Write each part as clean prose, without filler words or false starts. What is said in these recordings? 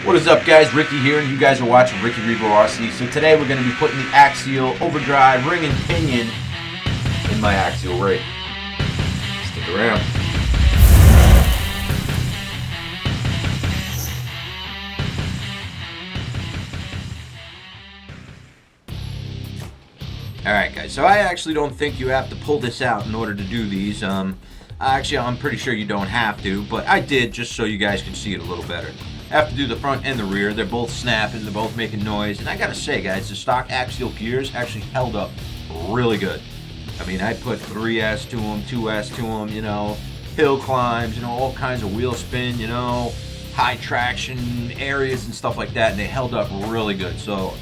What is up, guys? Ricky here, and you guys are watching Ricky RC. So today we're going to be putting the Axial Overdrive ring and pinion in my Axial Wraith. Stick around. Alright guys, so I actually don't think you have to pull this out in order to do these. Actually, I'm pretty sure you don't have to, but I did just so you guys can see it a little better. I have to do the front and the rear. They're both snapping, they're both making noise, and I gotta say guys, the stock Axial gears actually held up really good. I mean, I put 3S to them, 2S to them, you know, hill climbs, you know, all kinds of wheel spin, you know, high traction areas and stuff like that, and they held up really good. So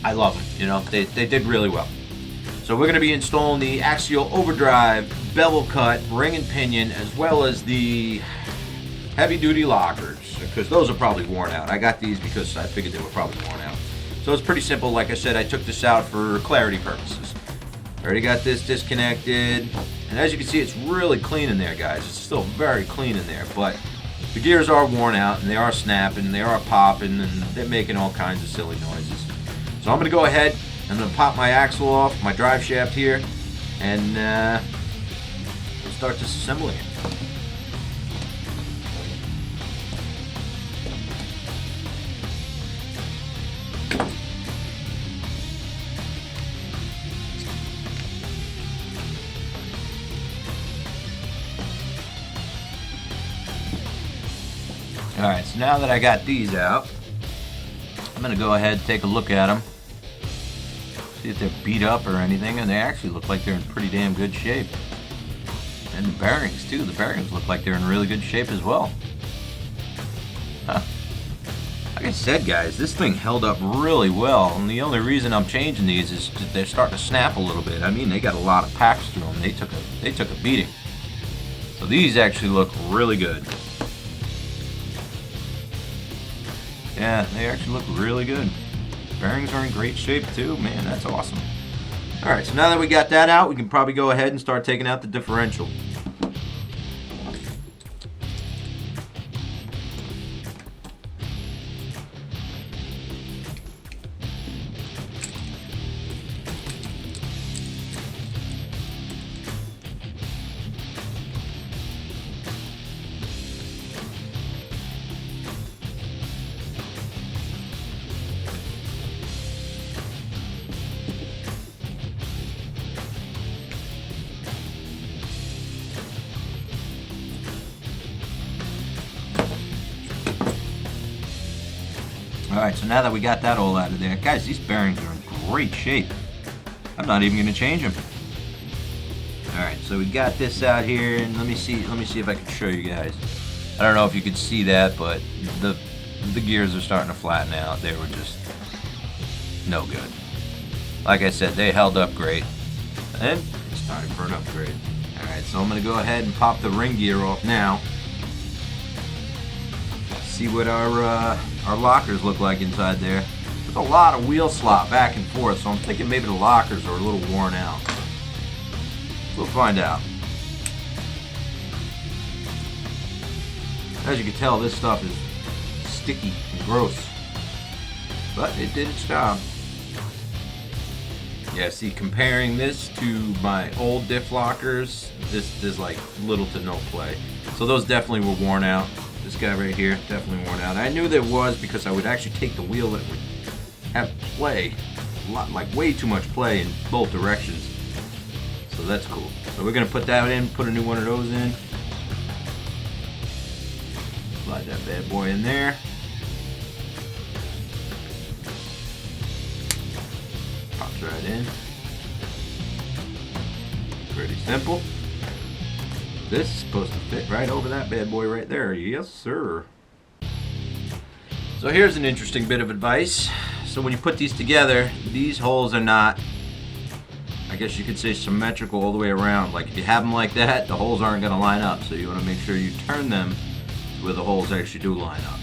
I love them, you know, they did really well. So we're going to be installing the Axial Overdrive bevel cut ring and pinion, as well as the heavy duty lockers, because those are probably worn out. I got these because I figured they were probably worn out. So it's pretty simple. Like I said, I took this out for clarity purposes. Already got this disconnected, and as you can see, it's really clean in there, guys. It's still very clean in there, but the gears are worn out, and they are snapping, they are popping, and they're making all kinds of silly noises. So I'm going to go ahead, I'm going to pop my axle off, my drive shaft here, and we'll start disassembling it. Alright, so now that I got these out, I'm going to go ahead and take a look at them. See if they're beat up or anything, and they actually look like they're in pretty damn good shape. And the bearings too, the bearings look like they're in really good shape as well. Huh. Like I said guys, this thing held up really well, and the only reason I'm changing these is they're starting to snap a little bit. I mean, they got a lot of packs through them. They took a beating. So these actually look really good. Yeah, they actually look really good. Bearings are in great shape too, man, that's awesome. Alright, so now that we got that out, we can probably go ahead and start taking out the differential. Alright, so now that we got that all out of there, guys, these bearings are in great shape. I'm not even going to change them. Alright, so we got this out here, and let me see if I can show you guys. I don't know if you could see that, but the gears are starting to flatten out. They were just no good. Like I said, they held up great. And it's time for an upgrade. Alright, so I'm going to go ahead and pop the ring gear off now. See what our lockers look like inside there. There's a lot of wheel slop back and forth, so I'm thinking maybe the lockers are a little worn out. We'll find out. As you can tell, this stuff is sticky and gross, but it did its job. Yeah, see, comparing this to my old diff lockers, there's like little to no play. So those definitely were worn out. This guy right here, definitely worn out. I knew there was because I would actually take the wheel that would have play, a lot, like way too much play in both directions. So that's cool. So we're gonna put that in, put a new one of those in. Slide that bad boy in there. Pops right in. Pretty simple. This is supposed to fit right over that bad boy right there. Yes, sir. So here's an interesting bit of advice. So when you put these together, these holes are not, I guess you could say, symmetrical all the way around. Like if you have them like that, the holes aren't going to line up. So you want to make sure you turn them to where the holes actually do line up.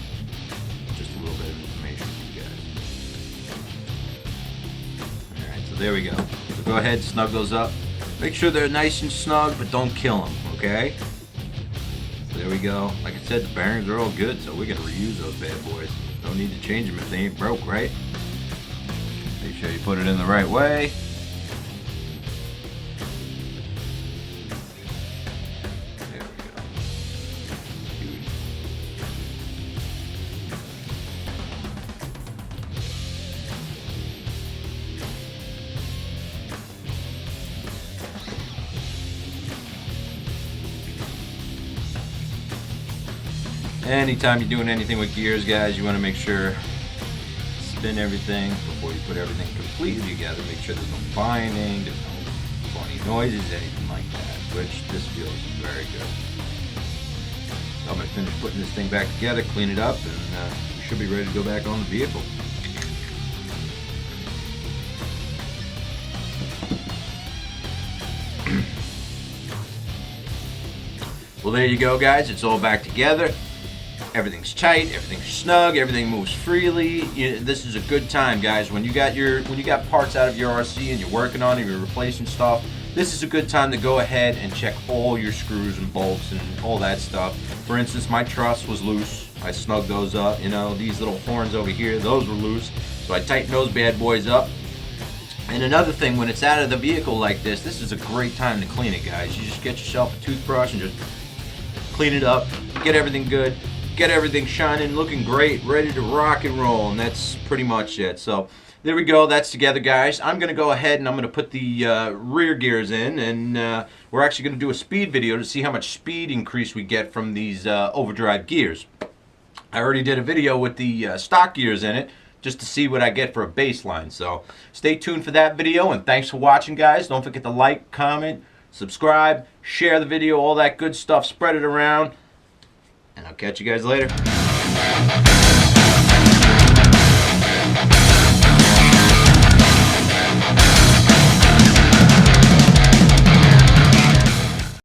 Just a little bit of information for you guys. Alright, so there we go. So go ahead, snug those up. Make sure they're nice and snug, but don't kill them, okay? So there There we go. Like I said, the bearings are all good, so we're gonna reuse those bad boys. Don't need to change them if they ain't broke, right? Make sure you put it in the right way. There we go. Anytime you're doing anything with gears, guys, you want to make sure spin everything before you put everything completely together. Make sure there's no binding, there's no funny noises, anything like that, which this feels very good. So I'm going to finish putting this thing back together, clean it up, and we should be ready to go back on the vehicle. Well, there you go, guys. It's all back together. Everything's tight, everything's snug, everything moves freely. This is a good time, guys. When you got parts out of your RC and you're working on it, you're replacing stuff, this is a good time to go ahead and check all your screws and bolts and all that stuff. For instance, my truss was loose. I snugged those up. You know, these little horns over here, those were loose. So I tightened those bad boys up. And another thing, when it's out of the vehicle like this is a great time to clean it, guys. You just get yourself a toothbrush and just clean it up, get everything good. Get everything shining, looking great, ready to rock and roll, and that's pretty much it. So there we go, that's together, guys. I'm gonna go ahead and I'm gonna put the rear gears in, and we're actually gonna do a speed video to see how much speed increase we get from these overdrive gears. I already did a video with the stock gears in it, just to see what I get for a baseline. So stay tuned for that video, and thanks for watching, guys. Don't forget to like, comment, subscribe, share the video, all that good stuff, spread it around. And I'll catch you guys later.